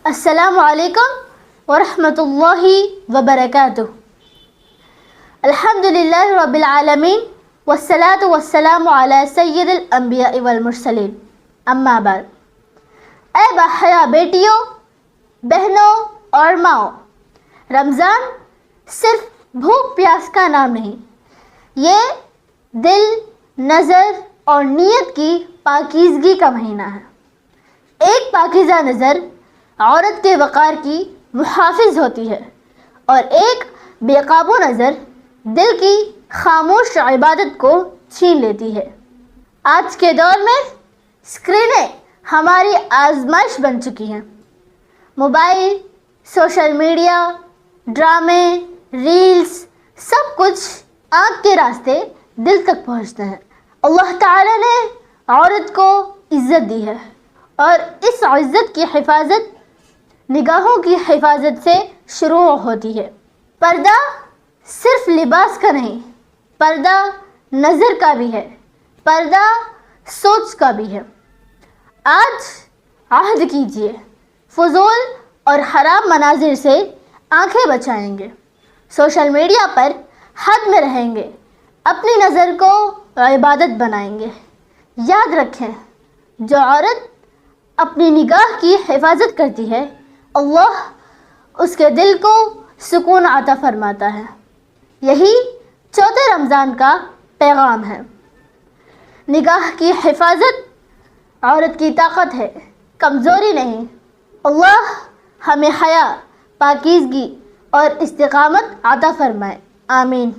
السلام علیکم ورحمۃ اللہ وبرکاتہ۔ الحمد للہ رب العالمین والصلاة والسلام علی سید الانبیاء والمرسلین، اما بعد۔ اے باحیا بیٹیوں، بہنوں اور ماؤں، رمضان صرف بھوک پیاس کا نام نہیں، یہ دل، نظر اور نیت کی پاکیزگی کا مہینہ ہے۔ ایک پاکیزہ نظر عورت کے وقار کی محافظ ہوتی ہے اور ایک بے قابو نظر دل کی خاموش عبادت کو چھین لیتی ہے۔ آج کے دور میں اسکرینیں ہماری آزمائش بن چکی ہیں۔ موبائل، سوشل میڈیا، ڈرامے، ریلز، سب کچھ آنکھ کے راستے دل تک پہنچتے ہیں۔ اللہ تعالیٰ نے عورت کو عزت دی ہے اور اس عزت کی حفاظت نگاہوں کی حفاظت سے شروع ہوتی ہے۔ پردہ صرف لباس کا نہیں، پردہ نظر کا بھی ہے، پردہ سوچ کا بھی ہے۔ آج عہد کیجیے، فضول اور حرام مناظر سے آنکھیں بچائیں گے، سوشل میڈیا پر حد میں رہیں گے، اپنی نظر کو عبادت بنائیں گے۔ یاد رکھیں، جو عورت اپنی نگاہ کی حفاظت کرتی ہے، اللہ اس کے دل کو سکون عطا فرماتا ہے۔ یہی چوتھے رمضان کا پیغام ہے۔ نگاہ کی حفاظت عورت کی طاقت ہے، کمزوری نہیں۔ اللہ ہمیں حیا، پاکیزگی اور استقامت عطا فرمائے، آمین۔